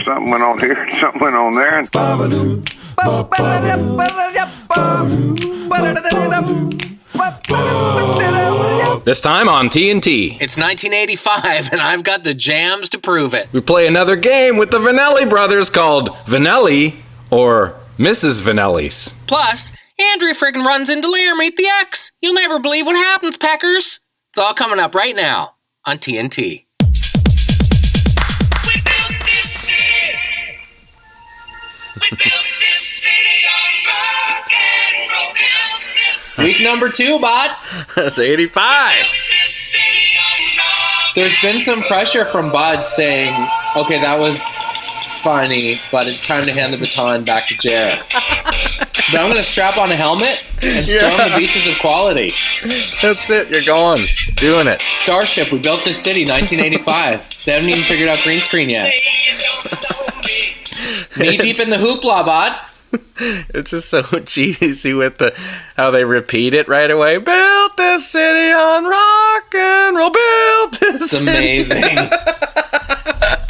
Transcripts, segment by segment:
something went on here, something went on there. And this time on TNT. It's 1985, and I've got the jams to prove it. We play another game with the Vanelli brothers called Vanelli or Mrs. Vanelli's. Plus, Andrea friggin' runs into Lear Meet the X. You'll never believe what happens, Peckers. It's all coming up right now on TNT. We built this city. We built this city on rock and roll. Built this city. Week number 2, Bot. That's 85. Built this city on rock. There's been some pressure from Bud saying, okay, that was funny, but it's time to hand the baton back to Jared. But I'm going to strap on a helmet and storm the beaches of quality. That's it. You're going. Doing it. Starship, we built this city, 1985. They haven't even figured out green screen yet. Knee deep in the hoopla, Bot. It's just so cheesy with how they repeat it right away. Built this city on rock and roll. Built this It's city. amazing.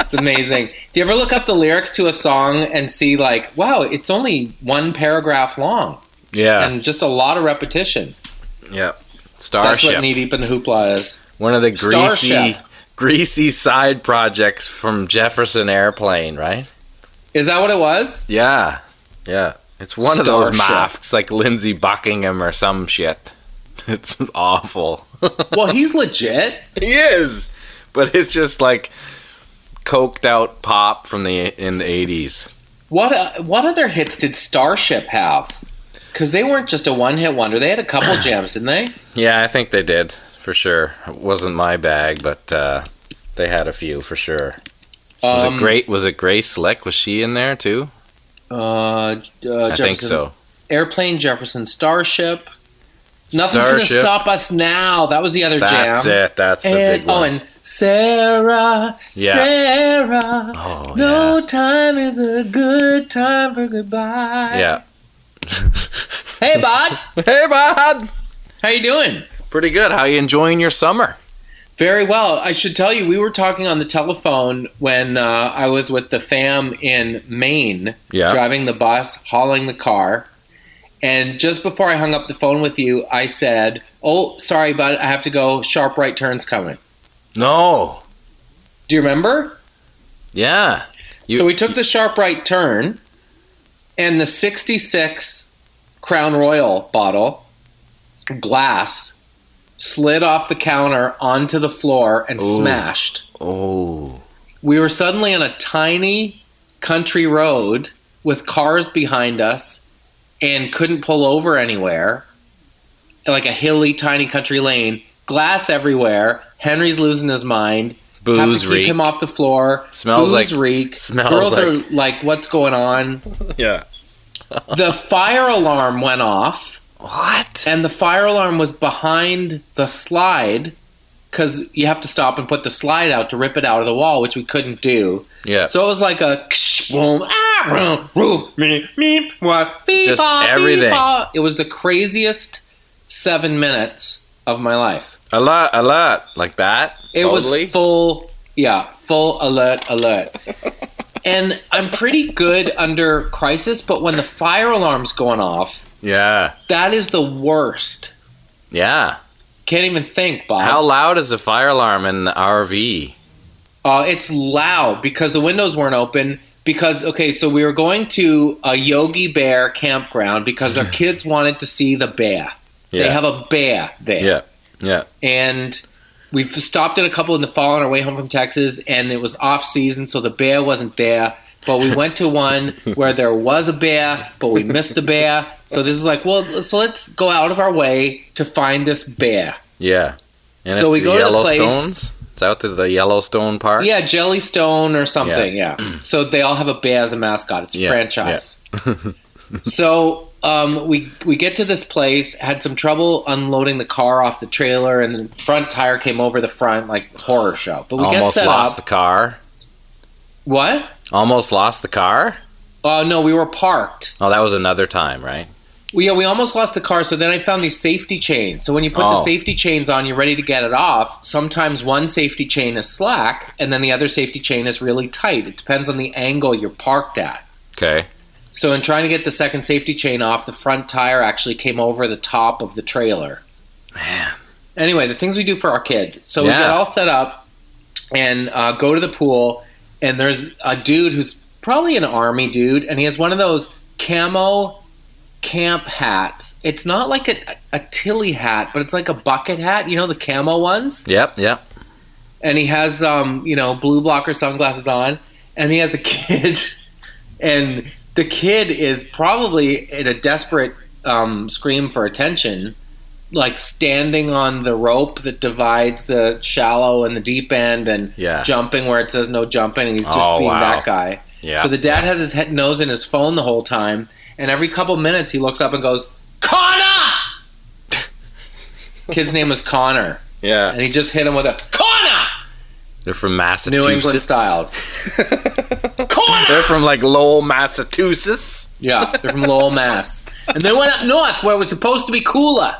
It's amazing. Do you ever look up the lyrics to a song and see like, wow, it's only one paragraph long. Yeah. And just a lot of repetition. Yep. That's Starship. what Knee Deep in the Hoopla is. One of the Starship. greasy side projects from Jefferson Airplane, right? Is that what it was? Yeah. Yeah. It's one of those Starship. masks like Lindsey Buckingham or some shit. It's awful. Well, he's legit. He is. But it's just like coked out pop from in the 80s. What other hits did Starship have? Because they weren't just a one-hit wonder. They had a couple jams, didn't they? Yeah, I think they did, for sure. It wasn't my bag, but they had a few, for sure. Was it Grace Slick? Was she in there, too? I think so. Airplane, Jefferson, Starship. Nothing's going to stop us now. That was the other jam. That's it. That's the big one. Oh, and Sarah, Yeah. Sarah, Oh, no time is a good time for goodbye. Yeah. Hey, Bod. Hey, bud. How you doing? Pretty good. How you enjoying your summer? Very well. I should tell you, we were talking on the telephone when I was with the fam in Maine, driving the bus, hauling the car. And just before I hung up the phone with you, I said, oh, sorry, bud, I have to go. Sharp right turn's coming. No. Do you remember? Yeah. So we took the sharp right turn, and the 66 Crown Royal bottle, glass, slid off the counter onto the floor and smashed. Oh. We were suddenly on a tiny country road with cars behind us and couldn't pull over anywhere. Like a hilly, tiny country lane. Glass everywhere. Henry's losing his mind. Booze have to keep reek. him off the floor. Smells Booze like- reek. smells Girls like- are like, what's going on? Yeah. The fire alarm went off. What? And the fire alarm was behind the slide because you have to stop and put the slide out to rip it out of the wall, which we couldn't do. Yeah. So it was like a boom, roof, Just everything. It was the craziest 7 minutes of my life. A lot. Like that? It Totally? was full alert. And I'm pretty good under crisis, but when the fire alarm's going off, Yeah. that is the worst. Yeah. Can't even think, Bob. How loud is the fire alarm in the RV? It's loud because the windows weren't open. Because, okay, so we were going to a Yogi Bear campground because our kids wanted to see the bear. Yeah. They have a bear there. Yeah. And we've stopped at a couple in the fall on our way home from Texas, and it was off season, so the bear wasn't there. But we went to one where there was a bear, but we missed the bear. So this is like, well, so let's go out of our way to find this bear. Yeah. And So it's we the go to the place- Yellowstones? It's out to the Yellowstone Park? Yeah, Jellystone or something, yeah. So they all have a bear as a mascot. It's a franchise. So we get to this place, had some trouble unloading the car off the trailer, and the front tire came over the front, like horror show. But we Almost get set lost up. the car? What? Almost lost the car? Oh, no, we were parked. Oh, that was another time, right? We almost lost the car, so then I found these safety chains. So when you put the safety chains on, you're ready to get it off. Sometimes one safety chain is slack, and then the other safety chain is really tight. It depends on the angle you're parked at. Okay. So in trying to get the second safety chain off, the front tire actually came over the top of the trailer. Man. Anyway, the things we do for our kids. So we get all set up and go to the pool, and there's a dude who's probably an army dude, and he has one of those camo camp hats. It's not like a Tilly hat, but it's like a bucket hat. You know, the camo ones? Yep. And he has, blue blocker sunglasses on, and he has a kid, and the kid is probably in a desperate scream for attention, like standing on the rope that divides the shallow and the deep end and jumping where it says no jumping, and he's just being that guy. Yeah. So the dad has his nose in his phone the whole time, and every couple minutes he looks up and goes, "Connor!" Kid's name was Connor. Yeah. And he just hit him with a, "Connor!" They're from Massachusetts. New England styles. Connor! They're from like Lowell, Massachusetts. Yeah, they're from Lowell, Mass. And they went up north where it was supposed to be cooler.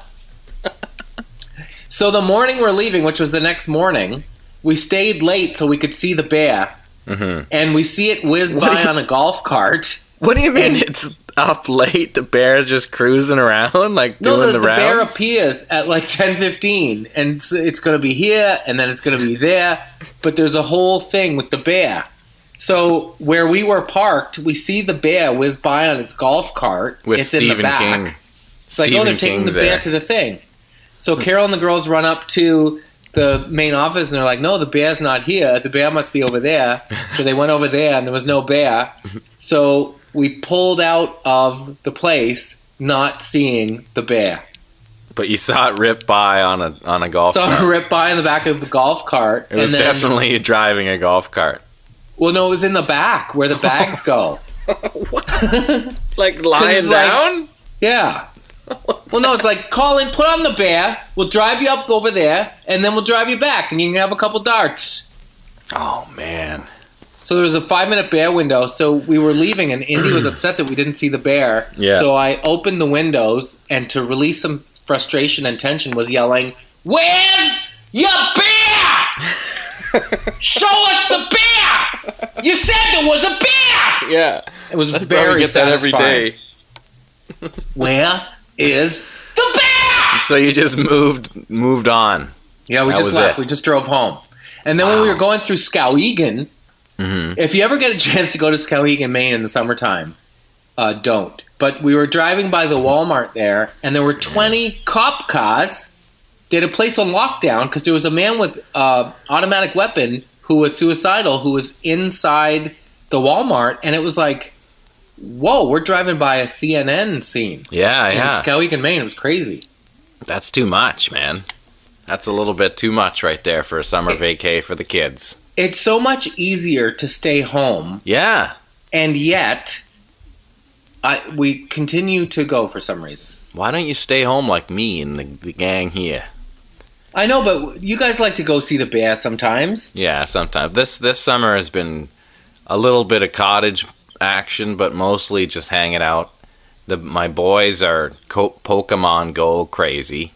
So the morning we're leaving, which was the next morning, we stayed late so we could see the bear. Mm-hmm. And we see it whiz by on a golf cart. What do you mean it's up late? The bear's just cruising around, like doing the rounds? The bear appears at like 10:15, and it's going to be here, and then it's going to be there. But there's a whole thing with the bear. So where we were parked, we see the bear whiz by on its golf cart. With it's Stephen in the back. King. It's like, they're taking the bear to the thing. So Carol and the girls run up to the main office, and they're like, "No, the bear's not here. The bear must be over there." So they went over there, and there was no bear. So we pulled out of the place, not seeing the bear. But you saw it rip by on a golf cart. Saw it rip by in the back of the golf cart. It was definitely driving a golf cart. Well, no, it was in the back where the bags go. What? Like lying down? Like, yeah. Well, no, it's like, Colin, put on the bear. We'll drive you up over there, and then we'll drive you back, and you can have a couple darts. Oh, man. So there was a 5-minute bear window. So we were leaving, and Indy was upset that we didn't see the bear. Yeah. So I opened the windows, and to release some frustration and tension was yelling, "Where's your bear? Show us the bear! You said there was a bear!" Yeah. It was very get that every day. Where is the bear? So you just moved on. Yeah, we just left. We just drove home. And then when we were going through Skowhegan, if you ever get a chance to go to Skowhegan, Maine in the summertime, don't. But we were driving by the Walmart there, and there were 20 cop cars. They had a place on lockdown because there was a man with an automatic weapon who was suicidal who was inside the Walmart, and it was like, whoa, we're driving by a CNN scene. Yeah. In Skowhegan, Maine. It was crazy. That's too much, man. That's a little bit too much right there for a summer vacay for the kids. It's so much easier to stay home. Yeah. And yet, we continue to go for some reason. Why don't you stay home like me and the gang here? I know, but you guys like to go see the bear sometimes. Yeah, sometimes. This summer has been a little bit of cottage action, but mostly just hanging out. My boys are Pokemon Go crazy.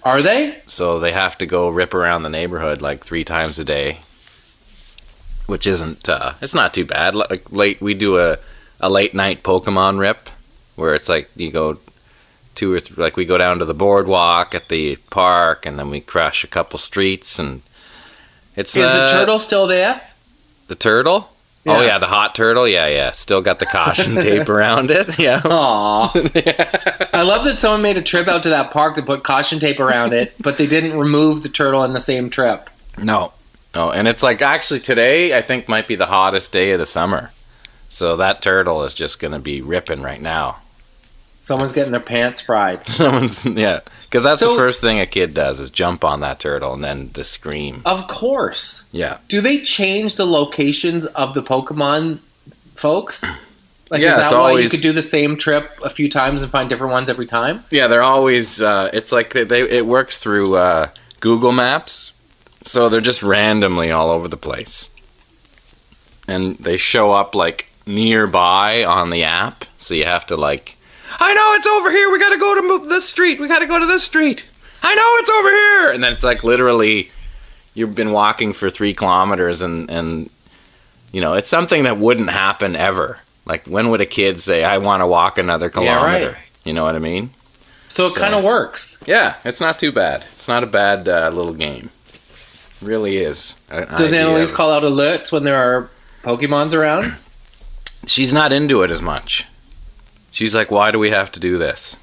Are they? So they have to go rip around the neighborhood like 3 times a day, which isn't. It's not too bad. Like we do a late night Pokemon rip, where it's like you go 2 or 3. Like we go down to the boardwalk at the park, and then we crush a couple streets, and it's. Is the turtle still there? The turtle? Yeah. Oh, yeah, the hot turtle? Yeah. Still got the caution tape around it. Yeah. Aww. I love that someone made a trip out to that park to put caution tape around it, but they didn't remove the turtle in the same trip. No, and it's like, actually today, I think might be the hottest day of the summer. So that turtle is just going to be ripping right now. Someone's getting their pants fried. Yeah. Because that's the first thing a kid does is jump on that turtle and then the scream. Of course. Yeah. Do they change the locations of the Pokemon folks? Like, yeah, is that why you could do the same trip a few times and find different ones every time? Yeah, they're always, it's like it works through Google Maps. So they're just randomly all over the place. And they show up like nearby on the app. So you have to like I know it's over here. We got to go to this street. We got to go to this street. I know it's over here. And then it's like literally you've been walking for 3 kilometers and you know, it's something that wouldn't happen ever. Like when would a kid say, I want to walk another kilometer? Yeah, right. You know what I mean? So it kind of works. Yeah, it's not too bad. It's not a bad little game. It really is. Does Annalise call out alerts when there are Pokemons around? She's not into it as much. She's like, why do we have to do this?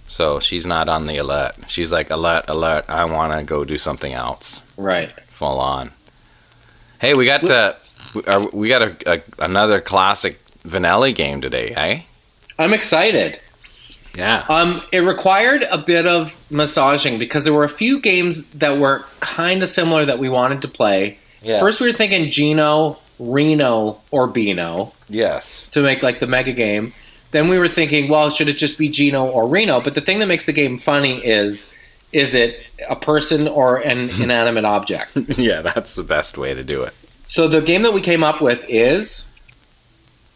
So she's not on the alert. She's like, alert, I want to go do something else. Right. Full on. Hey, we got another classic Vanelli game today, eh? I'm excited. Yeah. It required a bit of massaging because there were a few games that were kind of similar that we wanted to play. Yeah. First, we were thinking Gino, Reno, or Beano. Yes. To make like the mega game. Then we were thinking, well, should it just be Gino or Reno? But the thing that makes the game funny is it a person or an inanimate object? Yeah, that's the best way to do it. So the game that we came up with is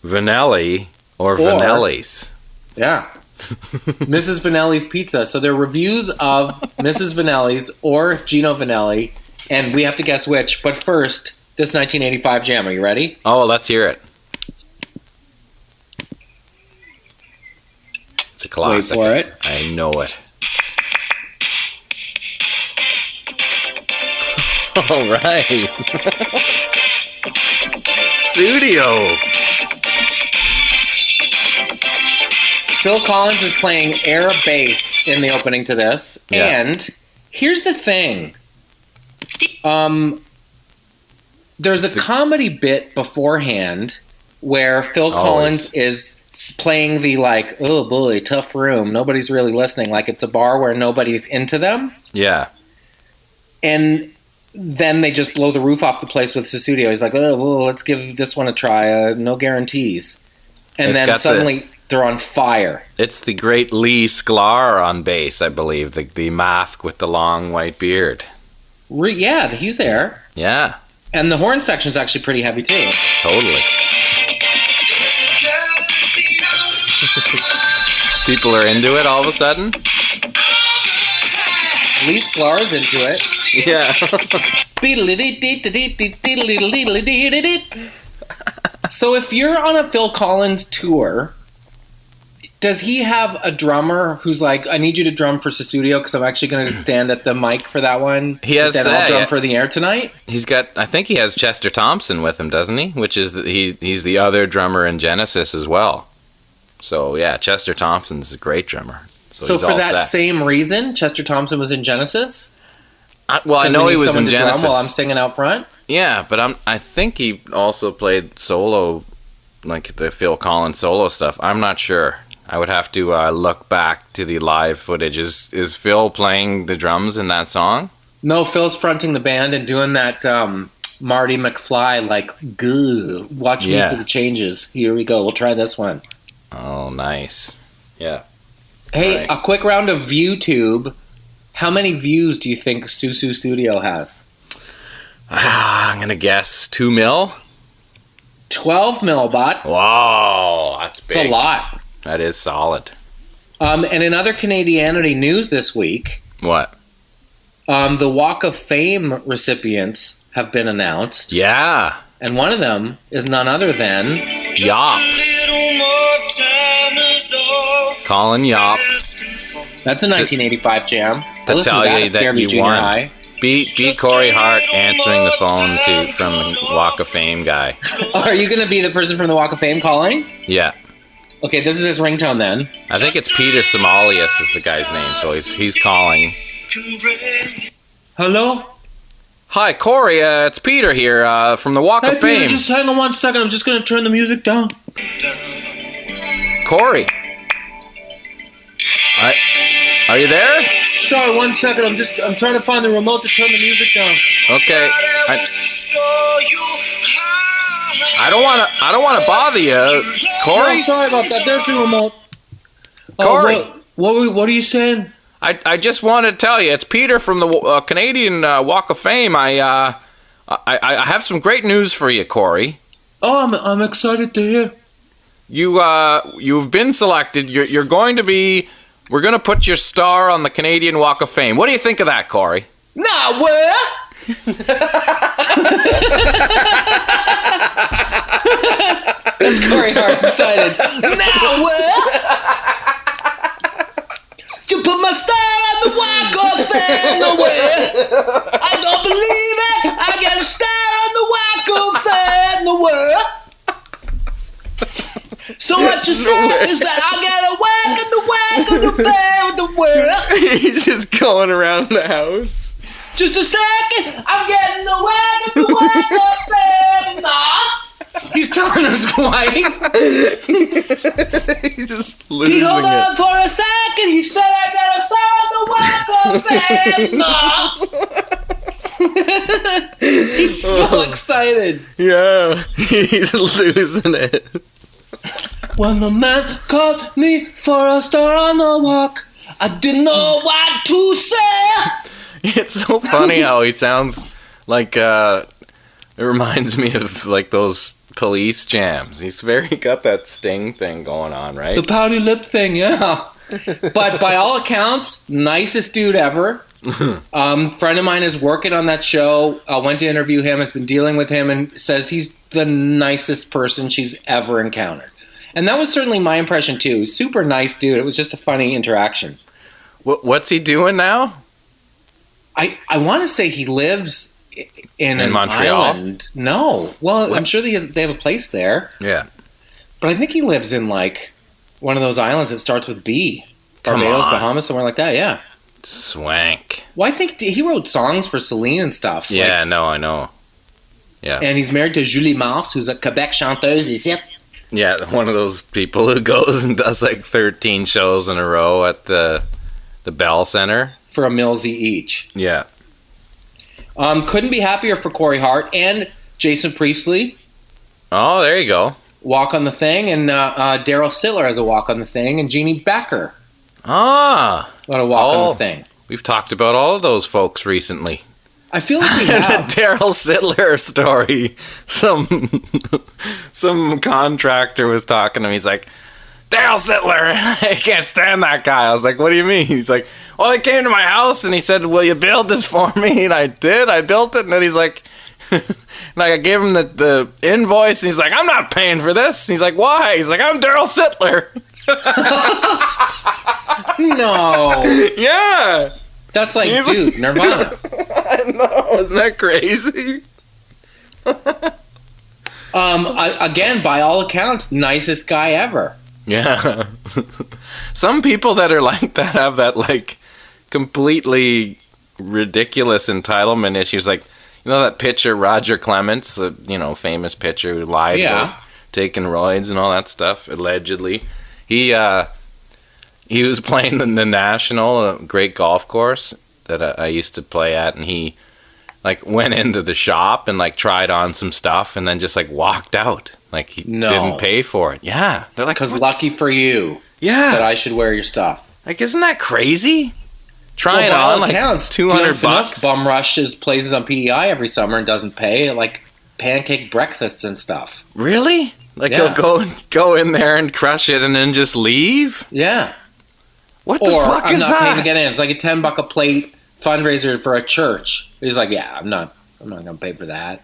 Vanelli or Vanelli's. Yeah. Mrs. Vanelli's Pizza. So they're reviews of Mrs. Vanelli's or Gino Vanelli, and we have to guess which. But first, this 1985 jam. Are you ready? Oh, let's hear it. It's a classic. Wait for it. I know it. All right. Studio. Phil Collins is playing air bass in the opening to this. Yeah. And here's the thing. There's a comedy bit beforehand where Phil Collins is playing the like, oh boy, tough room. Nobody's really listening. Like it's a bar where nobody's into them. Yeah. And then they just blow the roof off the place with Susudio. He's like, oh, well, let's give this one a try. No guarantees. And then suddenly they're on fire. It's the great Lee Sklar on bass, I believe. The mask with the long white beard. Yeah, he's there. Yeah. And the horn section's actually pretty heavy, too. Totally. People are into it all of a sudden? Lee Sklar's into it. Yeah. So if you're on a Phil Collins tour, does he have a drummer who's like, I need you to drum for Susudio because I'm actually going to stand at the mic for that one? He has. Then I'll drum for the air tonight. He's got. I think he has Chester Thompson with him, doesn't he? Which is he's the other drummer in Genesis as well. So yeah, Chester Thompson's a great drummer. So for that same reason, Chester Thompson was in Genesis. I know he was in Genesis. While I'm singing out front. Yeah, but I think he also played solo, like the Phil Collins solo stuff. I'm not sure. I would have to look back to the live footage. Is Phil playing the drums in that song? No, Phil's fronting the band and doing that Marty McFly, like, goo, watch me for the changes. Here we go. We'll try this one. Oh, nice. Yeah. Hey, a quick round of ViewTube. How many views do you think Susu Studio has? I'm going to guess 2 mil? 12 mil, bot. Wow, that's big. It's a lot. That is solid. And in other Canadianity news this week... What? The Walk of Fame recipients have been announced. Yeah. And one of them is none other than... Yop. Colin Yop. That's a 1985 jam. To tell you that you won. High. Beat Corey Hart answering the phone from the Walk of Fame guy. Are you going to be the person from the Walk of Fame calling? Yeah. Okay, this is his ringtone then. I think it's Peter Somalius is the guy's name, so he's calling. Hello? Hi, Corey. It's Peter here from the Walk of Fame. Peter, just hang on 1 second. I'm just going to turn the music down. Corey. Are you there? Sorry, 1 second. I'm trying to find the remote to turn the music down. Okay. I don't want to bother you, Corey. Oh, sorry about that. There's the remote. Corey, what are you saying? I just wanted to tell you, it's Peter from the Canadian Walk of Fame. I have some great news for you, Corey. Oh, I'm excited to hear. you've been selected. You're going to be. We're going to put your star on the Canadian Walk of Fame. What do you think of that, Corey? Nah, where? That's Corey Hart excited. Nah, where? You put my star on the Walk of Fame. Nowhere. I don't believe it. I got a star on the Walk of Fame. Nowhere. So what you said is that I got a whack of the Fame. Nowhere. He's just going around the house. Just a second, I'm getting the whack of Fame. Nah. He's telling his wife. He's just losing Hold on it. for a second. He said I got a star on the Walk of Fame. He's so excited. Yeah, he's losing it. When the man called me for a star on the walk, I didn't know what to say. It's so funny how he sounds like. It reminds me of like those Police jams. He's got that Sting thing going on, right? The pouty lip thing, yeah. But by all accounts, nicest dude ever. Friend of mine is working on that show. I went to interview him, has been dealing with him, and says he's the nicest person she's ever encountered. And that was certainly my impression too. Super nice dude. It was just a funny interaction. What's he doing now? I want to say he lives in an Montreal? island. No. Well, I'm sure they have a place there. Yeah. But I think he lives in like one of those islands that starts with B. Come Barbados, on. Bahamas, somewhere like that, yeah. Swank. Well, I think he wrote songs for Celine and stuff. Yeah, no, I know. Yeah. And he's married to Julie Mars, who's a Quebec chanteuse, ici. Yeah, one of those people who goes and does like 13 shows in a row at the Bell Center. For a millsy each. Yeah. Couldn't be happier for Corey Hart and Jason Priestley. Oh, there you go. Walk on the Thing, and Daryl Sittler has a Walk on the Thing, and Jeannie Becker Ah. got a Walk on the Thing. We've talked about all of those folks recently. I feel like we And a have. Daryl Sittler story. Some contractor was talking to me. He's like, Daryl Sittler, I can't stand that guy. I was like, what do you mean? He's like, well, he came to my house and he said, will you build this for me? And I did. I built it. And then he's like, and I gave him the invoice. And he's like, I'm not paying for this. And he's like, why? He's like, I'm Daryl Sittler. No. Yeah. That's like, He's dude, Nirvana. I know. Isn't that crazy? Again, by all accounts, nicest guy ever. Yeah. Some people that are like that have that like completely ridiculous entitlement issues. Like, you know that pitcher Roger Clemens, the famous pitcher who lied about taking roids and all that stuff, allegedly. He was playing the National, a great golf course that I used to play at, and he like went into the shop and like tried on some stuff and then just like walked out. Like he didn't pay for it. Yeah. They're like, because lucky for you that I should wear your stuff. Like, isn't that crazy? Trying on like $200. Bum rushes places on PEI every summer and doesn't pay, like pancake breakfasts and stuff. Really? Like he'll go in there and crush it and then just leave? Yeah. What the fuck is that? I'm not paying to get in. It's like a $10 a plate fundraiser for a church. He's like, yeah, I'm not gonna pay for that.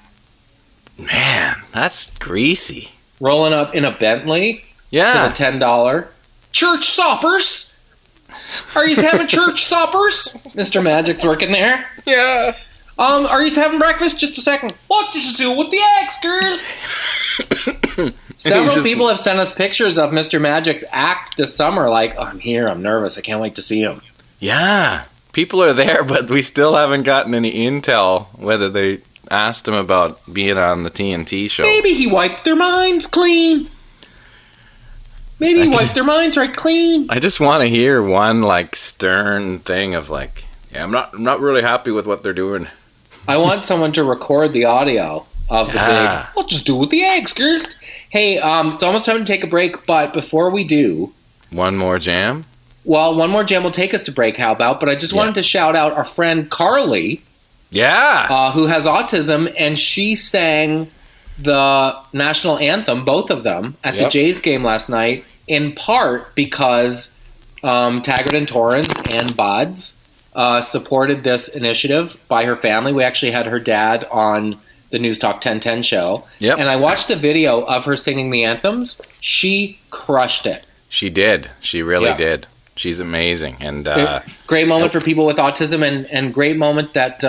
Man, that's greasy. Rolling up in a Bentley. Yeah. To the $10 church soppers. Are you having church soppers? Mr. Magic's working there. Yeah. Are you having breakfast? Just a second. What did you do with the eggs, girl? Several people have sent us pictures of Mr. Magic's act this summer. Like, I'm here, I'm nervous, I can't wait to see him. Yeah. People are there, but we still haven't gotten any intel whether they asked him about being on the TNT show. Maybe he wiped their minds clean. Maybe he wiped their minds right clean. I just want to hear one like stern thing of like, yeah, I'm not really happy with what they're doing. I want someone to record the audio of the big, what just do with the eggs, girls? Hey, it's almost time to take a break, but before we do... One more jam? Well, one more jam will take us to break, how about? But I just wanted to shout out our friend Carly. Yeah. Who has autism, and she sang the national anthem, both of them, at the Jays game last night, in part because Taggart and Torrens and Buds supported this initiative by her family. We actually had her dad on the News Talk 1010 show. Yep. And I watched a video of her singing the anthems. She crushed it. She did. She really did. She's amazing. And great moment for people with autism, and great moment that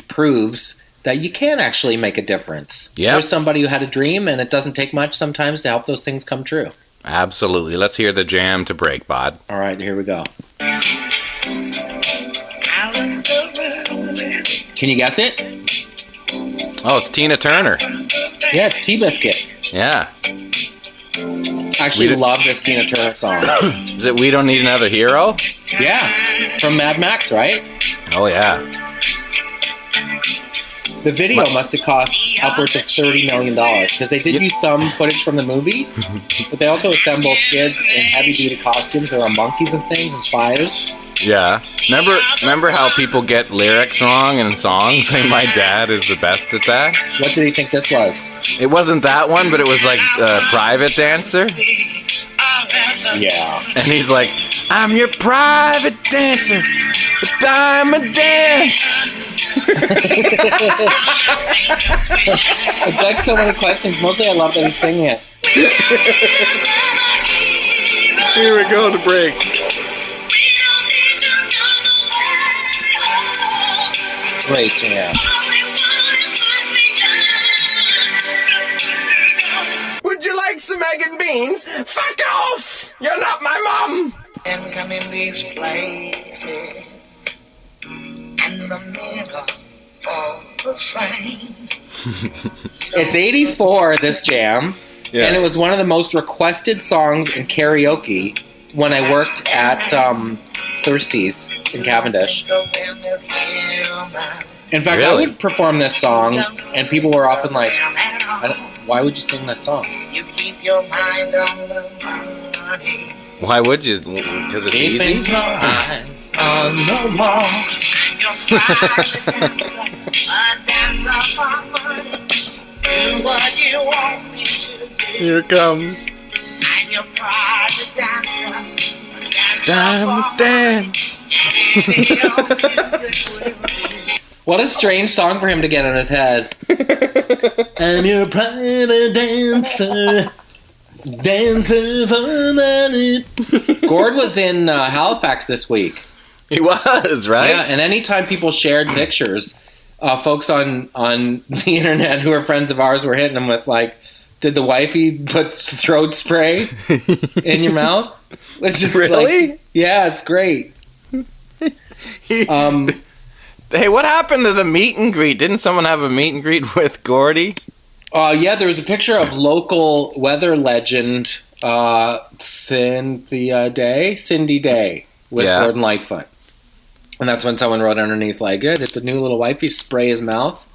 proves that you can actually make a difference. Yeah. There's somebody who had a dream, and it doesn't take much sometimes to help those things come true. Absolutely. Let's hear the jam to break, Bod. All right, here we go. Can you guess it? Oh, it's Tina Turner. Yeah, it's T-Biscuit. Yeah. I actually love this Tina Turner song. Is it We Don't Need Another Hero? Yeah, from Mad Max, right? Oh, yeah. The video must have cost upwards of $30 million because they did use some footage from the movie, but they also assembled kids in heavy-duty costumes. There are monkeys and things and fires. Yeah. Remember how people get lyrics wrong in songs? Say my dad is the best at that. What did he think this was? It wasn't that one, but it was like Private Dancer. Yeah. And he's like, I'm your private dancer, a diamond dance. It's like so many questions. Mostly I love that he's singing it. Here we go to break. Great jam. Would you like some egg and beans? Fuck off! You're not my mom! And come in these places, and the middle all the same. It's 84, this jam, and it was one of the most requested songs in karaoke when I worked at Thirsties in Cavendish. In fact, I would perform this song, and people were often like, why would you sing that song? You keep your mind on the money. Why would you? Because it's easy? Your eyes on the wall. Do what you want me to do. Here it comes. And your private dancer. Diamond dance. What a strange song for him to get in his head. I'm your private dancer. Dancer for money. Gord was in Halifax this week. He was, right? Yeah, and anytime people shared pictures, folks on the internet who are friends of ours were hitting him with like, did the wifey put throat spray in your mouth? It's just really? Like, yeah, it's great. Hey, what happened to the meet and greet? Didn't someone have a meet and greet with Gordy? Yeah, there was a picture of local weather legend Cindy Day with Gordon Lightfoot. And that's when someone wrote underneath, like, did the new little wifey spray his mouth?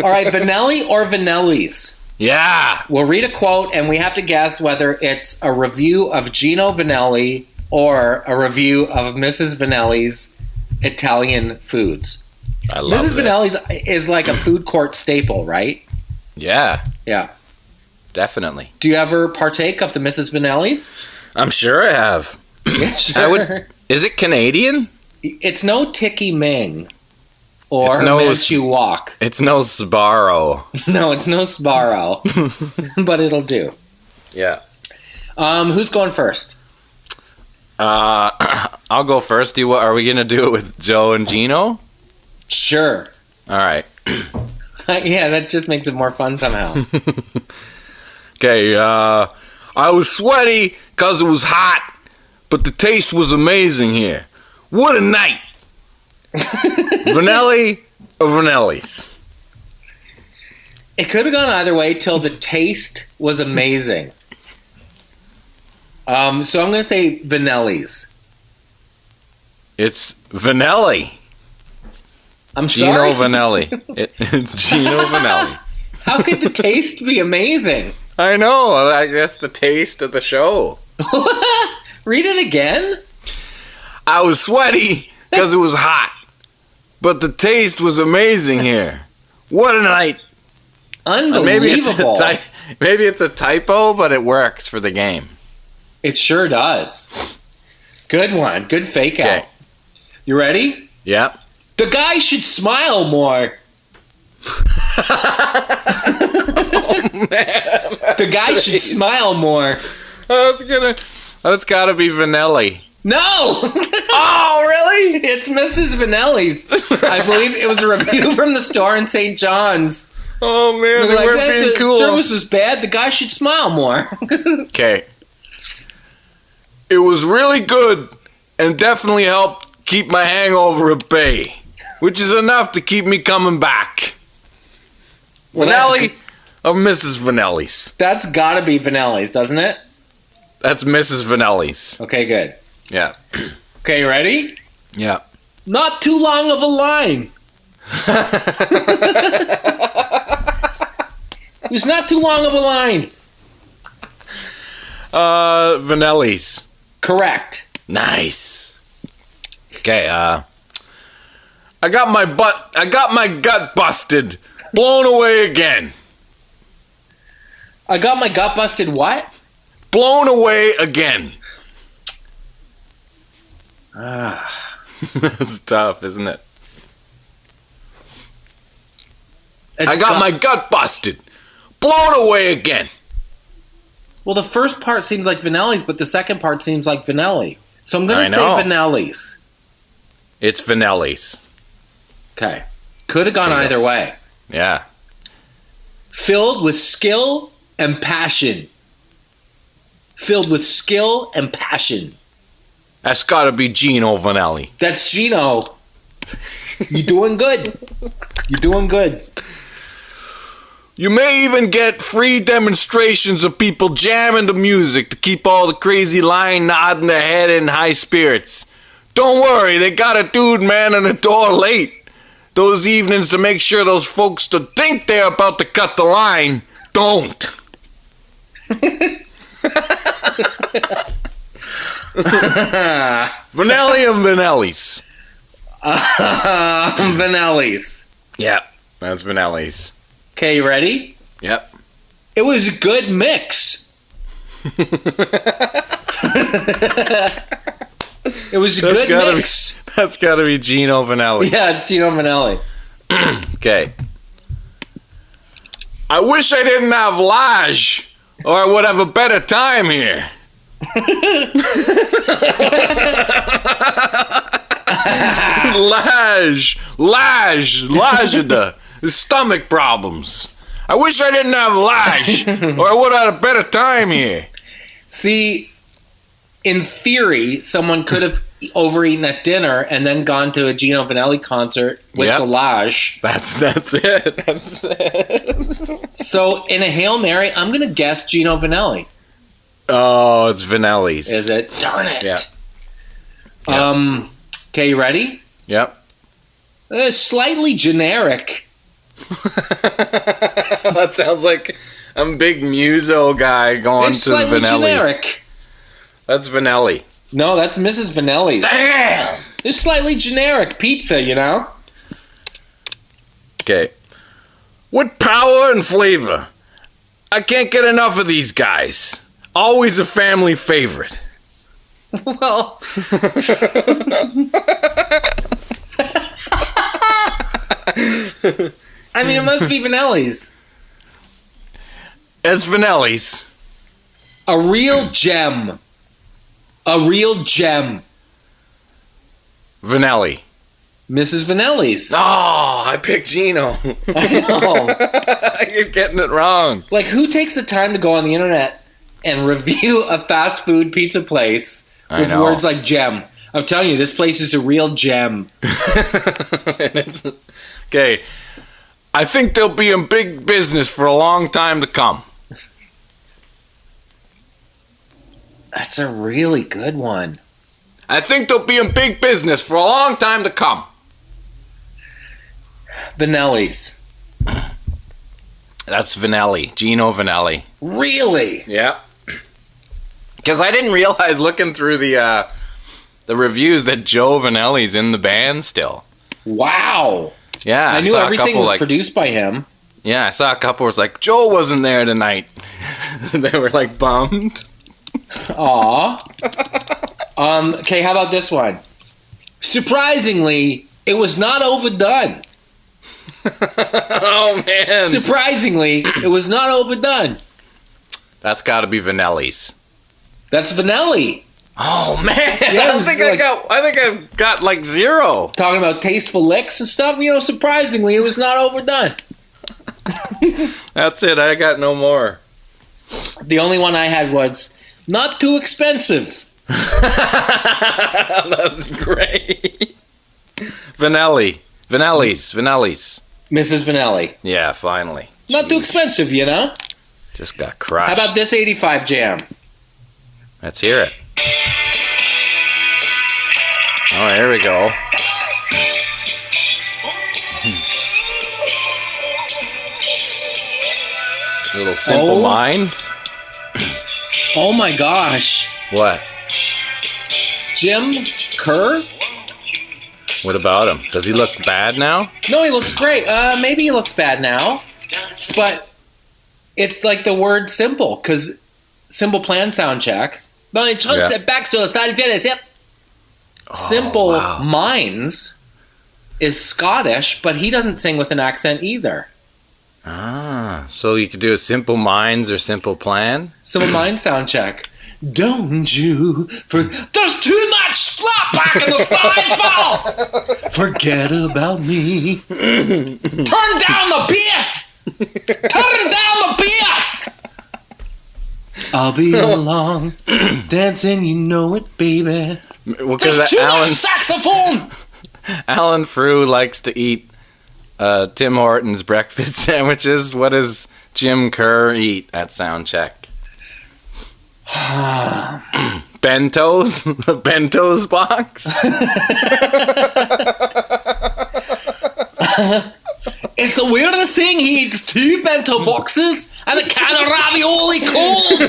All right, Vanelli or Vanelli's? Yeah. We'll read a quote, and we have to guess whether it's a review of Gino Vanelli or a review of Mrs. Vanelli's Italian foods. I love Mrs. this. Vanelli's is like a food court staple, right? Yeah. Yeah. Definitely. Do you ever partake of the Mrs. Vanelli's? I'm sure I have. Yeah, sure. Is it Canadian? It's no Tiki Ming or it's Manchu Wok. It's no Sbarro. No, it's no Sbarro. But it'll do. Yeah. Who's going first? I'll go first. Are we going to do it with Joe and Gino? Sure. All right. Yeah, that just makes it more fun somehow. Okay, I was sweaty because it was hot, but the taste was amazing here. What a night! Vanelli or Vanelli's? It could have gone either way till the taste was amazing. So I'm going to say Vanelli's. It's Vanelli. I'm Gino sorry? Vanelli. It's Gino Vanelli. How could the taste be amazing? I know. I guess the taste of the show. Read it again. I was sweaty because it was hot, but the taste was amazing here. What a night. Unbelievable. Maybe it's a typo, but it works for the game. It sure does. Good one. Good fake out. You ready? Yeah. The guy should smile more. Oh, man. The guy should smile more. That's gotta be Vanelli. No! Oh, really? It's Mrs. Vanelli's. I believe it was a review from the store in St. John's. Oh, man, they weren't being cool. The service is bad. The guy should smile more. Okay. It was really good and definitely helped keep my hangover at bay, which is enough to keep me coming back. Well, Vanelli of Mrs. Vanelli's. That's gotta be Vanelli's, doesn't it? That's Mrs. Vanelli's. Okay, good. Yeah. Okay, you ready? Yeah. Not too long of a line. It's not too long of a line. Vanelli's. Correct. Nice. Okay, I got my gut busted. Blown away again. I got my gut busted what? Blown away again. That's tough, isn't it? I got my gut busted. Blown away again. Well, the first part seems like Vanelli's, but the second part seems like Vanelli. So I'm going to say Vanelli's. It's Vanelli's. Okay. Could have gone either way. Yeah. Filled with skill and passion. Filled with skill and passion. That's got to be Gino Vanelli. That's Gino. You're doing good. You're doing good. You may even get free demonstrations of people jamming the music to keep all the crazy line nodding their head in high spirits. Don't worry, they got a dude manning the door late those evenings to make sure those folks that think they're about to cut the line don't. Vanelli and Vanelli's. Vanelli's. Yeah, that's Vanelli's. Okay, you ready? Yep. It was a good mix. It was a good mix. That's got to be Gino Vanelli. Yeah, it's Gino Vanelli. Okay. I wish I didn't have Lage, or I would have a better time here. Lage, stomach problems. I wish I didn't have Lage, or I would have had a better time here. See, in theory, someone could have overeaten at dinner and then gone to a Gino Vanelli concert with the Lage. That's it. That's it. So, in a Hail Mary, I'm going to guess Gino Vanelli. Oh, it's Vanelli's. Is it? Darn it. Yeah. Okay, you ready? Yep. Slightly generic. That sounds like I'm a big muso guy going to Vanelli. Slightly generic. That's Vanelli. No, that's Mrs. Vanelli's. Damn! It's slightly generic pizza, you know? Okay. With power and flavor. I can't get enough of these guys. Always a family favorite. Well... I mean, it must be Vanelli's. It's Vanelli's. A real gem. A real gem. Vanelli. Mrs. Vanelli's. Oh, I picked Gino. I know. You're getting it wrong. Like, who takes the time to go on the internet and review a fast food pizza place with words like gem? I'm telling you, this place is a real gem. Okay. I think they'll be in big business for a long time to come. That's a really good one. I think they'll be in big business for a long time to come. Vanelli's. That's Vanelli. Gino Vanelli. Really? Yeah. Because I didn't realize looking through the reviews that Joe Vanelli's in the band still. Wow. Yeah. I knew everything was produced by him. Yeah, I saw a couple was like, Joe wasn't there tonight. They were like bummed. Aw. Okay, how about this one? Surprisingly, it was not overdone. Oh, man. Surprisingly, it was not overdone. That's got to be Vanelli's. That's Vanelli. Oh, man. Yes, I think I got like 0. Talking about tasteful licks and stuff, surprisingly, it was not overdone. That's it. I got no more. The only one I had was not too expensive. That's great. Vanelli's. Mrs. Vanelli. Yeah, finally. Not too expensive, Just got crushed. How about this 85 jam? Let's hear it. Oh, here we go. Little Simple Minds. Oh my gosh. What? Jim Kerr? What about him? Does he look bad now? No, he looks great. Maybe he looks bad now. But it's like the word simple, because Simple Plan sound check. Back to the side. Yep. Simple Minds is Scottish, but he doesn't sing with an accent either. Ah, so you could do a Simple Minds or Simple Plan? Simple Minds sound check. Don't you there's too much slap back in the sides, fall. Forget about me. Turn down the bass. Turn down the bass. I'll be along dancing, you know it, baby. Well, there's too much saxophone. Alan Frew likes to eat Tim Hortons breakfast sandwiches. What does Jim Kerr eat at Soundcheck? Bentos? The Bentos box? It's the weirdest thing. He eats 2 bento boxes and a can of ravioli cold.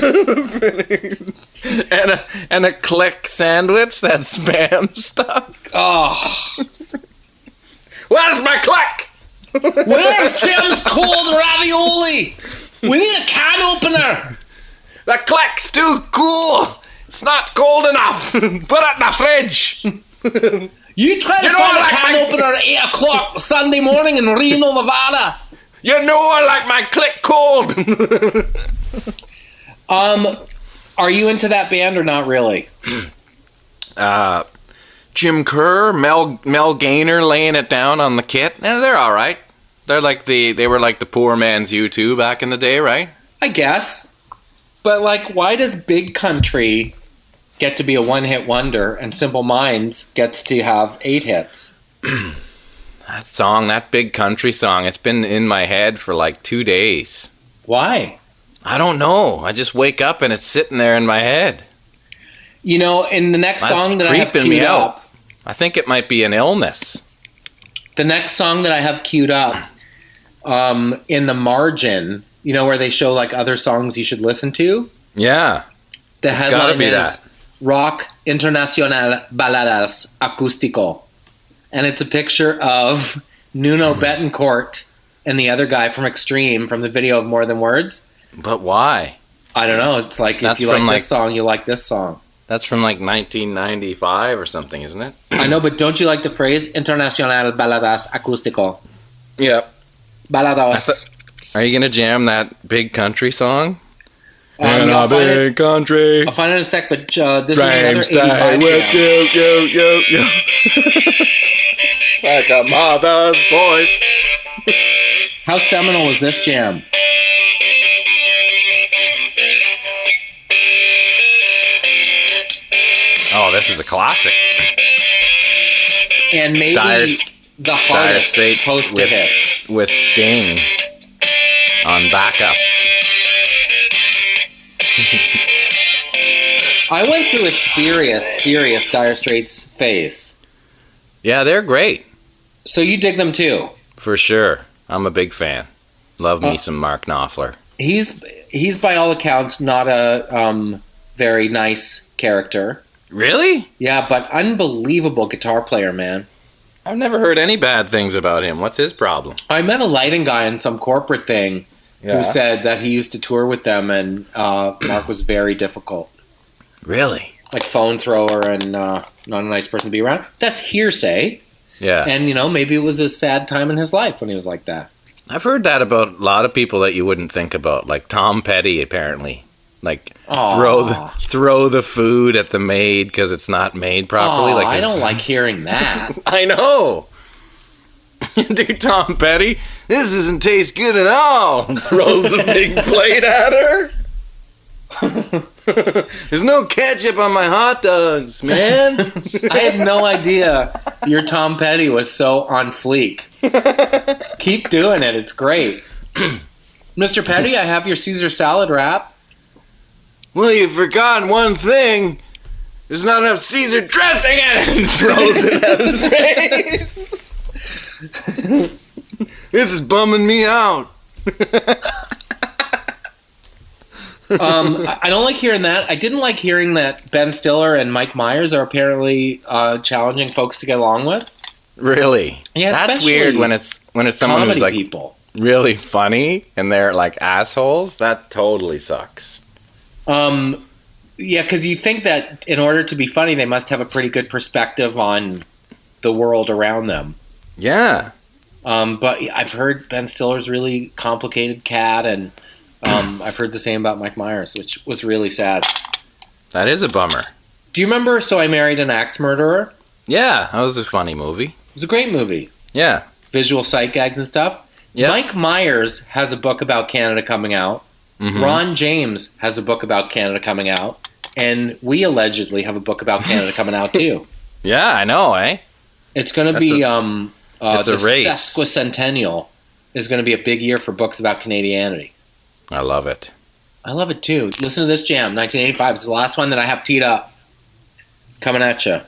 and a click sandwich, that Spam stuff. Oh. Where's my click? Where's Jim's cold ravioli? We need a can opener. The click's too cool. It's not cold enough. Put it in the fridge. You try to find a can opener at 8 o'clock Sunday morning in Reno, Nevada. You know I like my click cold. Are you into that band or not really? Jim Kerr, Mel Gaynor laying it down on the kit. They're all right. They were like the poor man's U2 back in the day, right? I guess. But why does Big Country get to be a one-hit wonder and Simple Minds gets to have 8 hits? That Big Country song, it's been in my head for 2 days. Why? I don't know. I just wake up and it's sitting there in my head. In the next song that I have queued up, I think it might be an illness. The next song that I have queued up, in the margin, where they show other songs you should listen to? Yeah. The headline is Rock Internacional Baladas Acústico. And it's a picture of Nuno Betancourt and the other guy from Extreme from the video of More Than Words. But why? I don't know. It's if you like this song, you like this song. That's from 1995 or something, isn't it? I know, but don't you like the phrase Internacional Baladas Acústico? Yep. Baladas. Are you going to jam that Big Country song? I'll Big Country. I'll find it in a sec, but this is another 85 with you. Like a mother's voice. How seminal was this jam? Oh, this is a classic. And maybe the hardest post to hit. With Sting on backups. I went through a serious Dire Straits phase. Yeah, they're great. So you dig them too? For sure. I'm a big fan. Love me some Mark Knopfler. He's by all accounts not a very nice character. Really? Yeah, but unbelievable guitar player, man. I've never heard any bad things about him. What's his problem? I met a lighting guy in some corporate thing who said that he used to tour with them, and Mark was very difficult. Really? Like phone thrower and not a nice person to be around. That's hearsay. Yeah. And, maybe it was a sad time in his life when he was like that. I've heard that about a lot of people that you wouldn't think about, like Tom Petty, apparently. Like, throw the food at the maid because it's not made properly. Like I don't like hearing that. I know. Dude, Tom Petty, this doesn't taste good at all. Throws the big plate at her. There's no ketchup on my hot dogs, man. I had no idea your Tom Petty was so on fleek. Keep doing it. It's great. Mr. Petty, I have your Caesar salad wrap. Well, you've forgotten one thing. There's not enough Caesar dressing in it. And throws it at his face. This is bumming me out. I don't like hearing that. I didn't like hearing that Ben Stiller and Mike Myers are apparently challenging folks to get along with. Really? Yeah, that's weird when it's someone who's like people. Really funny and they're like assholes. That totally sucks. Yeah, because you think that in order to be funny, they must have a pretty good perspective on the world around them. Yeah. But I've heard Ben Stiller's really complicated cat, and I've heard the same about Mike Myers, which was really sad. That is a bummer. Do you remember So I Married an Axe Murderer? Yeah, that was a funny movie. It was a great movie. Yeah. Visual sight gags and stuff. Yeah. Mike Myers has a book about Canada coming out. Mm-hmm. Ron James has a book about Canada coming out. And we allegedly have a book about Canada coming out, too. Yeah, I know, eh? It's going to be... it's a race. Sesquicentennial is going to be a big year for books about Canadianity. I love it. I love it, too. Listen to this jam, 1985. It's the last one that I have teed up. Coming at you.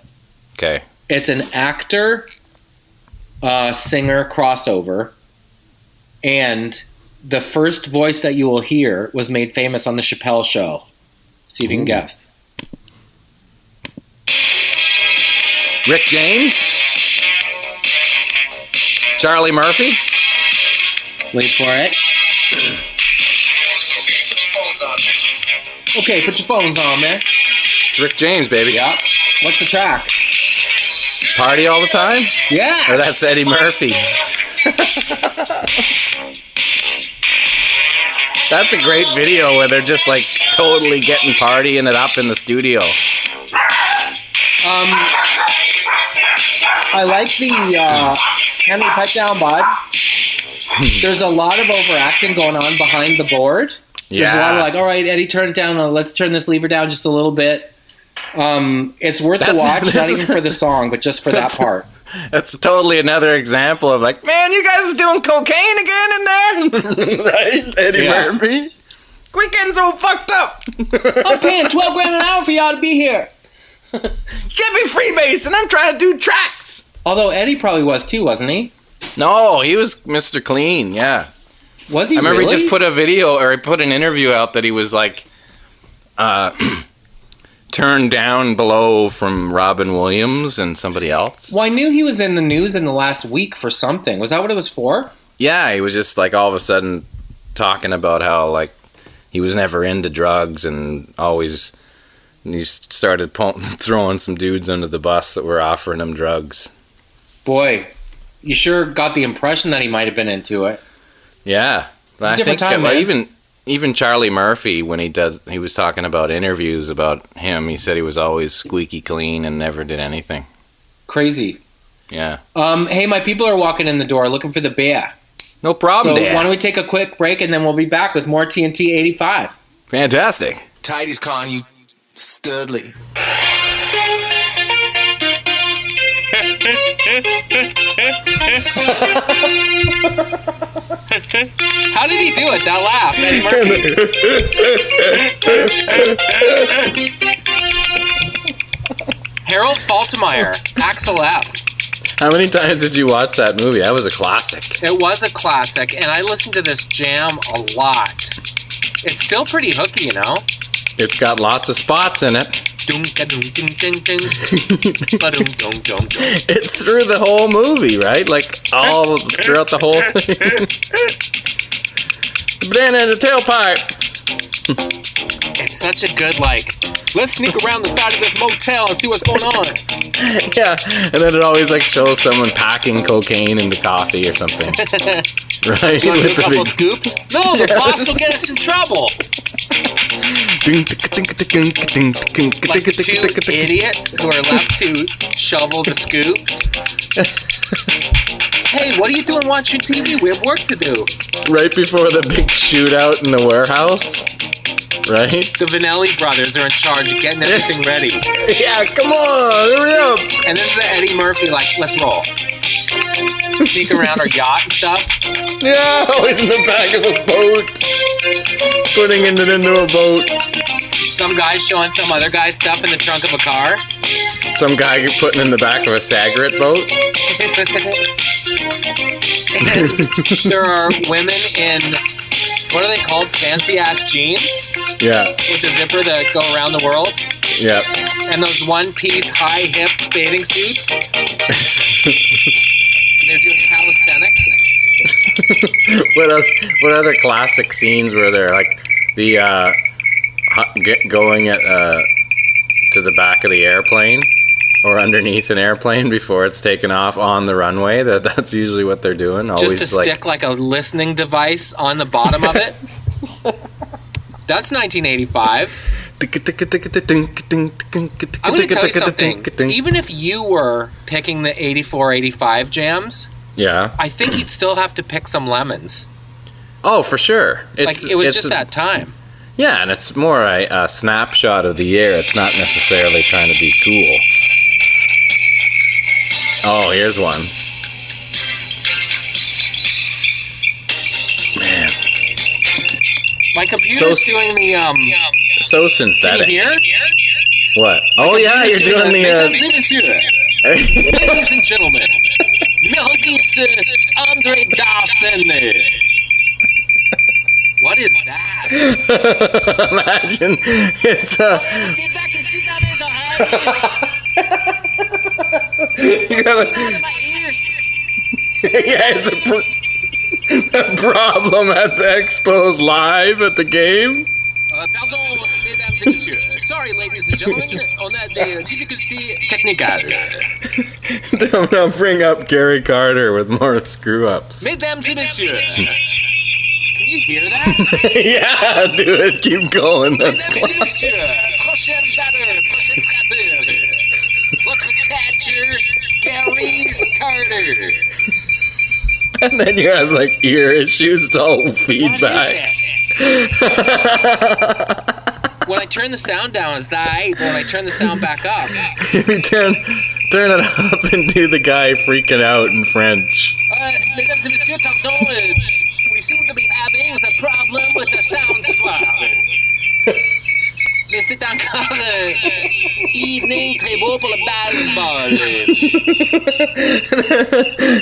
Okay. It's an actor, singer crossover, and the first voice that you will hear was made famous on The Chappelle Show. See if you can guess. Rick James? Charlie Murphy? Wait for it. Okay, put your phones on, man. Rick James, baby. Yep. What's the track? Party all the time? Yeah. Or that's Eddie Murphy. That's a great video where they're just like totally getting partying it up in the studio. I like the hand me pipe down, bud. There's a lot of overacting going on behind the board. There's a lot of like, all right, Eddie, turn it down. Let's turn this lever down just a little bit. It's worth the watch, not even for the song, but just for that part. That's totally another example of like, man, you guys are doing cocaine again in there? Right? Eddie Murphy? Quit getting so fucked up. I'm paying $12 an hour for y'all to be here. You can't be freebasing. I'm trying to do tracks. Although Eddie probably was too, wasn't he? No, he was Mr. Clean, yeah. Was he? I remember really? he just put a video, or he put an interview out that he was like turned down below from Robin Williams and somebody else. Well, I knew he was in the news in the last week for something. Was that what it was for? Yeah, he was just like all of a sudden talking about how like he was never into drugs and always he started throwing some dudes under the bus that were offering him drugs. Boy, you sure got the impression that he might have been into it. Yeah, it's a different time, man. Even Charlie Murphy, when he was talking about interviews about him, he said he was always squeaky clean and never did anything. Crazy. Yeah. Hey, my people are walking in the door looking for the beer. No problem, So Dad. why don't we take a quick break and then we'll be back with more TNT 85. Fantastic. Tidy's calling you Studley. How did he do it? That laugh, Eddie Murphy. Harold Faltermeyer, Axel F. How many times did you watch that movie? That was a classic. It was a classic, and I listened to this jam a lot. It's still pretty hooky, you know? It's got lots of spots in it. It's through the whole movie, right? Like all throughout the whole thing. Banana in the tailpipe. It's such a good, like, let's sneak around the side of this motel and see what's going on. Yeah, and then it always like shows someone packing cocaine into coffee or something. Right? Do you want to do a couple of scoops? No, the boss will get us in trouble. Like the two idiots who are left to shovel the scoops. Hey, what are you doing watching TV? We have work to do. Right before the big shootout in the warehouse. Right? The Vanelli brothers are in charge of getting everything ready. Yeah, come on, hurry up. And this is the Eddie Murphy, like, let's roll. Sneak around our yacht and stuff. Yeah, always in the back of a boat. Putting it into a boat. Some guy showing some other guy's stuff in the trunk of a car. Some guy putting in the back of a Taggart boat. And there are women in, what are they called? Fancy ass jeans? Yeah. With a zipper that go around the world? Yeah. And those one-piece high-hip bathing suits? And they're doing calisthenics? What other classic scenes were there? Like the going at to the back of the airplane or underneath an airplane before it's taken off on the runway. That's usually what they're doing. Always just to stick like a listening device on the bottom of it. That's 1985. I'm going to tell you something. Even if you were picking the 84, 85 jams, yeah, I think you'd still have to pick some lemons. Oh, for sure. It was just that time. Yeah, and it's more a snapshot of the year. It's not necessarily trying to be cool. Oh, here's one. Man. My computer's doing the, so synthetic. Can you hear? What? Oh, yeah, you're doing the... Ladies and gentlemen, Andre Dawson. What is that? Imagine it's you gotta, yeah, it's a problem at the Expos live at the game. Pardon, mesdames et messieurs. Sorry, ladies and gentlemen, on a des difficultés techniques. Don't bring up Gary Carter with more screw-ups. Mesdames et messieurs. Can you hear that? Yeah, do it. Keep going. That's Mesdames et messieurs, prochaine batter, prochaine frappeur. Votre catcher, Gary Carter. And then you have like ear issues. It's all feedback. When I turn the sound down, it's I. When I turn the sound back up, if you turn it up and do the guy freaking out in French. Mesdames et messieurs, pardon. We seem to be having a problem with the sound swab. Mais c'est encore evening très beau pour le baseball.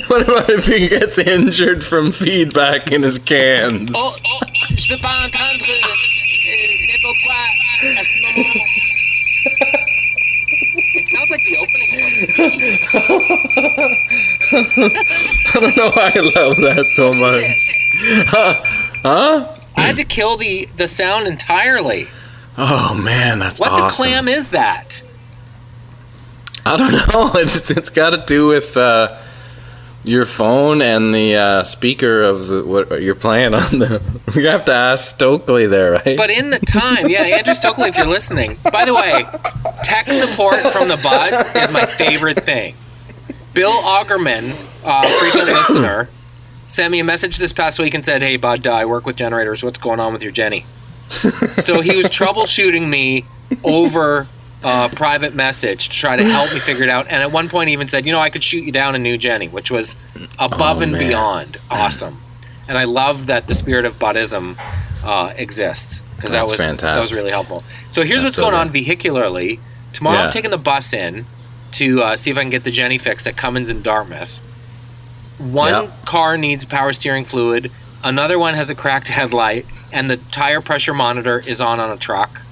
What about if he gets injured from feedback in his cans? Oh, je peux pas entendre n'importe quoi à ce moment. It sounds like the opening. I don't know why I love that so much. Huh? I had to kill the sound entirely. Oh man, that's what awesome. What the clam is that? I don't know. It's got to do with your phone and the speaker of what you're playing on the. We have to ask Stokely there, right? But in the time, yeah, Andrew Stokely, if you're listening. By the way, tech support from the Buds is my favorite thing. Bill Augerman, frequent listener, sent me a message this past week and said, "Hey, Bud, I work with generators. What's going on with your Jenny?" So he was troubleshooting me over private message to try to help me figure it out. And at one point he even said, I could shoot you down a new Jenny, which was above and beyond awesome. And I love that the spirit of Buddhism exists, because that was fantastic. That was really helpful. So here's what's going on vehicularly. Tomorrow I'm taking the bus in to see if I can get the Jenny fixed at Cummins in Dartmouth. One car needs power steering fluid. Another one has a cracked headlight, and the tire pressure monitor is on a truck.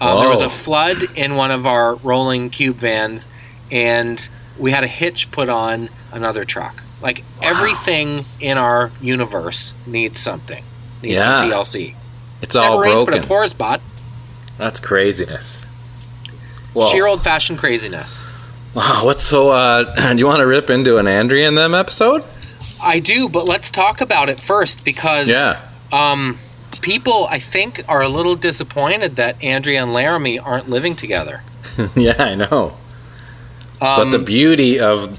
There was a flood in one of our rolling cube vans, and we had a hitch put on another truck. Like, everything in our universe needs something. Needs some TLC. It's all broken. Never rains but it pours, bot. That's craziness. Whoa. Sheer old-fashioned craziness. Wow, what's so, do you want to rip into an Andrea and Them episode? I do, but let's talk about it first, because people, I think, are a little disappointed that Andrea and Laramie aren't living together. Yeah, I know. But the beauty of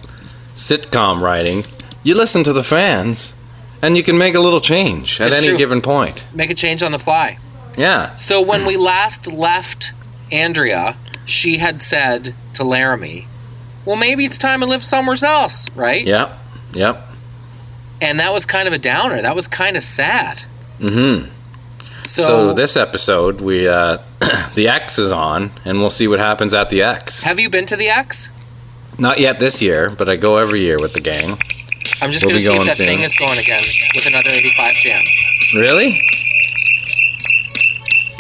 sitcom writing, you listen to the fans, and you can make a little change at any given point. Make a change on the fly. Yeah. So when we last left Andrea, she had said to Laramie, well, maybe it's time to live somewhere else, right? Yep. And that was kind of a downer. That was kind of sad. Mm-hmm. So this episode, we the X is on, and we'll see what happens at the X. Have you been to the X? Not yet this year, but I go every year with the gang. I'm just going to see if that thing is going again with another 85 jam. Really?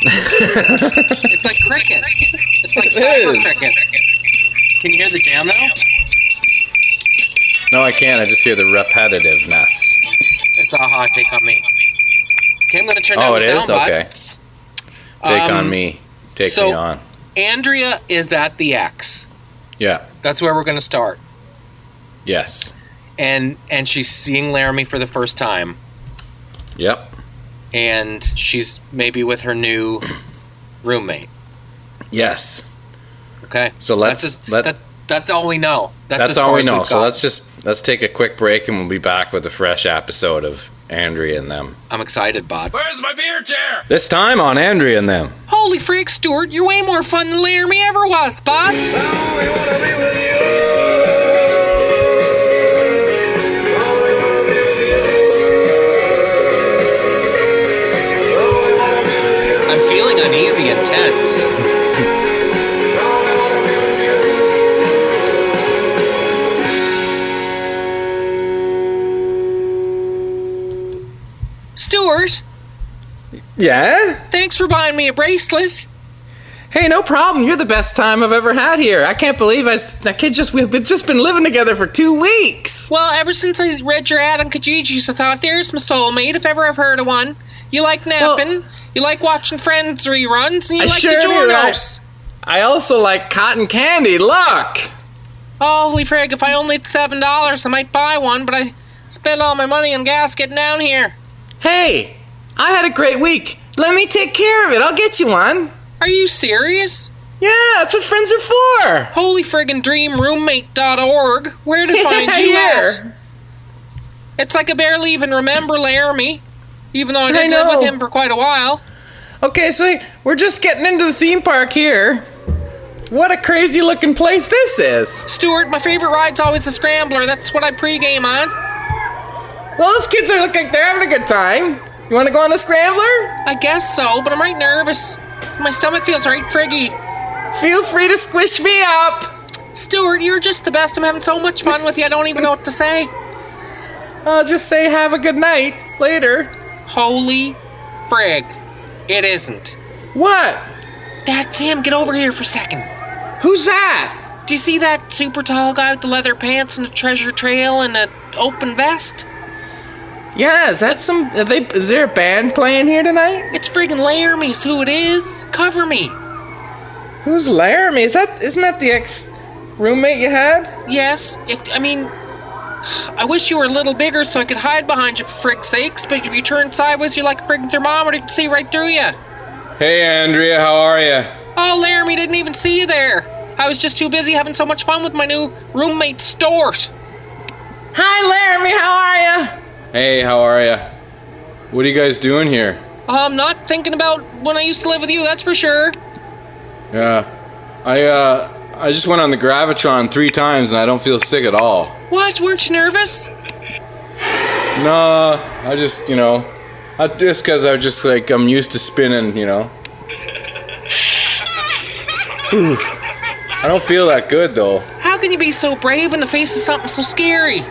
It's like crickets. It's like cyber crickets. Can you hear the jam now? No, I can't. I just hear the repetitiveness. It's a hot take on me. Okay, I'm going to turn down the sound. Oh, it is? Okay. Take on me. Take me on. Andrea is at the X. Yeah. That's where we're going to start. Yes. And she's seeing Laramie for the first time. Yep. And she's maybe with her new roommate. Yes. Okay. So that's all we know. That's all we know. So let's take a quick break, and we'll be back with a fresh episode of Andrea and Them. I'm excited, Bod. Where's my beer chair? This time on Andrea and Them. Holy freak, Stuart, you're way more fun than Laramie ever was, Bod. I'm feeling uneasy and tense. Stuart? Yeah? Thanks for buying me a bracelet. Hey, no problem. You're the best time I've ever had here. I can't believe we've just been living together for 2 weeks. Well, ever since I read your ad on Kijijis, I thought, there's my soulmate, if ever I've heard of one. You like napping, you like watching Friends reruns, and you like the Jonos. I also like cotton candy. Look! Holy frig, if I only had $7, I might buy one, but I spent all my money on gas getting down here. Hey, I had a great week. Let me take care of it. I'll get you one. Are you serious? Yeah, that's what friends are for. Holy friggin' dreamroommate.org. Where to find you at? It's like I barely even remember Laramie, even though I did live with him for quite a while. Okay, so we're just getting into the theme park here. What a crazy looking place this is. Stuart, my favorite ride's always the Scrambler. That's what I pregame on. Well, those kids are looking like they're having a good time. You want to go on the Scrambler? I guess so, but I'm right nervous. My stomach feels right friggy. Feel free to squish me up. Stuart, you're just the best. I'm having so much fun with you, I don't even know what to say. I'll just say have a good night later. Holy frig. It isn't. What? That's him. Get over here for a second. Who's that? Do you see that super tall guy with the leather pants and a treasure trail and an open vest? Yeah, is that is there a band playing here tonight? It's friggin' Laramie's who it is. Cover me. Who's Laramie? Isn't that the ex-roommate you had? Yes. I wish you were a little bigger so I could hide behind you for frick's sakes, but if you turn sideways, you're like a friggin' thermometer. You can see right through you. Hey, Andrea, how are you? Oh, Laramie didn't even see you there. I was just too busy having so much fun with my new roommate, Stuart. Hi, Laramie, how are you? Hey, how are you? What are you guys doing here? I'm not thinking about when I used to live with you, that's for sure. Yeah. I just went on the Gravitron 3 times and I don't feel sick at all. What? Weren't you nervous? No, I just, just because I'm used to spinning, Ooh, I don't feel that good though. How can you be so brave in the face of something so scary?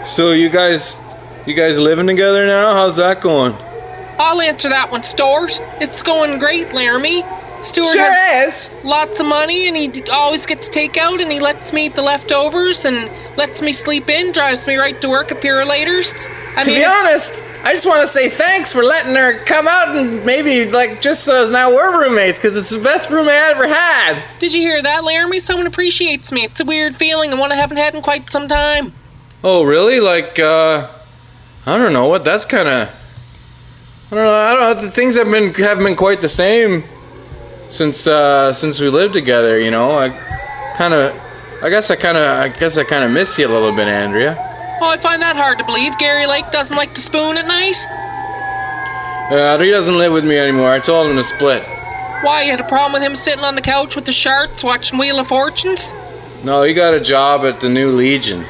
So you guys living together now? How's that going? I'll answer that one, Stuart. It's going great, Laramie. Stuart Sure has is. lots of money, and he always gets takeout, and he lets me eat the leftovers, and lets me sleep in, drives me right to work at Pure-Laters. To be honest, I just want to say thanks for letting her come out and maybe, like, just so now we're roommates, because it's the best roommate I ever had. Did you hear that, Laramie? Someone appreciates me. It's a weird feeling, and one I haven't had in quite some time. Oh, really? Like, I don't know what that's kind of... I don't know. The things have been quite the same since we lived together. You know, I guess I kind of miss you a little bit, Andrea. Oh, I find that hard to believe. Gary Lake doesn't like to spoon at night. He doesn't live with me anymore. I told him to split. Why, you had a problem with him sitting on the couch with the sharks watching Wheel of Fortunes? No, he got a job at the New Legion.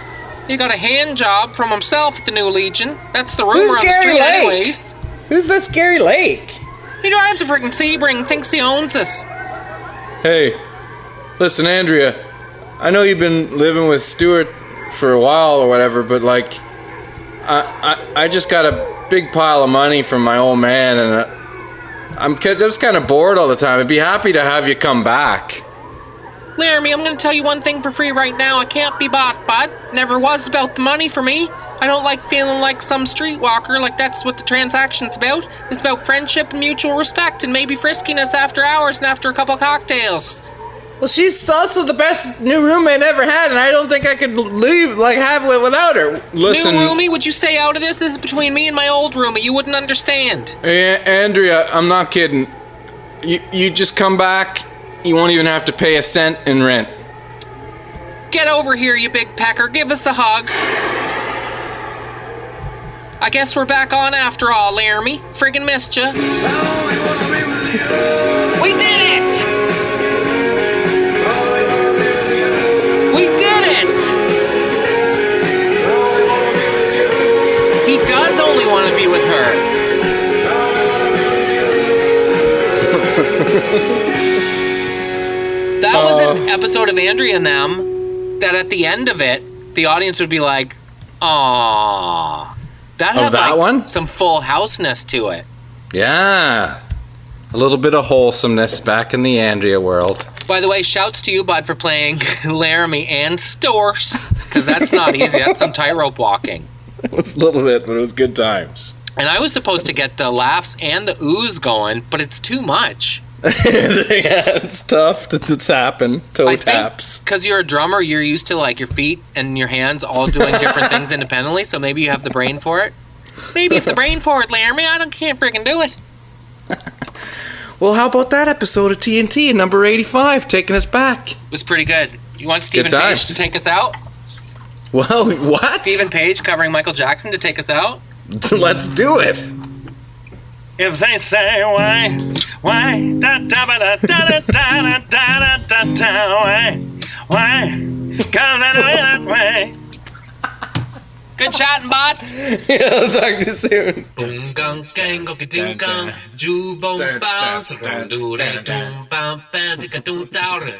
He got a hand job from himself at the New Legion. That's the rumor on the Gary street Lake? anyways. Who's this Gary Lake? He drives a freaking Sebring, thinks he owns us. Hey, listen, Andrea, I know you've been living with Stuart for a while or whatever, but like, I just got a big pile of money from my old man, and I'm just kind of bored all the time. I'd be happy to have you come back. Laramie, I'm going to tell you one thing for free right now. I can't be bought, bud. Never was about the money for me. I don't like feeling like some streetwalker, like that's what the transaction's about. It's about friendship and mutual respect, and maybe friskiness after hours and after a couple cocktails. Well, she's also the best new roommate I ever had, and I don't think I could have it without her. Listen, new roomie, would you stay out of this? This is between me and my old roomie. You wouldn't understand. Hey, Andrea, I'm not kidding. You just come back. You won't even have to pay a cent in rent. Get over here, you big pecker. Give us a hug. I guess we're back on after all, Laramie. Friggin' missed ya. We did it! We did it! He does only want to be with her. That was an episode of Andrea and Them that at the end of it, the audience would be like, aww. That had one? Some full houseness to it. Yeah. A little bit of wholesomeness back in the Andrea world. By the way, shouts to you, bud, for playing Laramie and Stores. Because that's not easy. That's some tightrope walking. It was a little bit, but it was good times. And I was supposed to get the laughs and the oohs going, but it's too much. Yeah, it's tough to tap and toe taps. Because you're a drummer, you're used to like your feet and your hands all doing different things independently, so maybe you have the brain for it. Maybe if the brain for it, Laramie, can't freaking do it. Well, how about that episode of TNT, number 85, taking us back? It was pretty good. You want Stephen Page to take us out? Well, what? Stephen Page covering Michael Jackson to take us out? Let's do it. If they say why, da da ba da da da da da da da why, 'cause I do it that way. Good chatting, bud. Yeah, I'll talk to you soon. Ding gong gang go ding gong, ju bong bounce, do that, boom bam bam, tika doom down.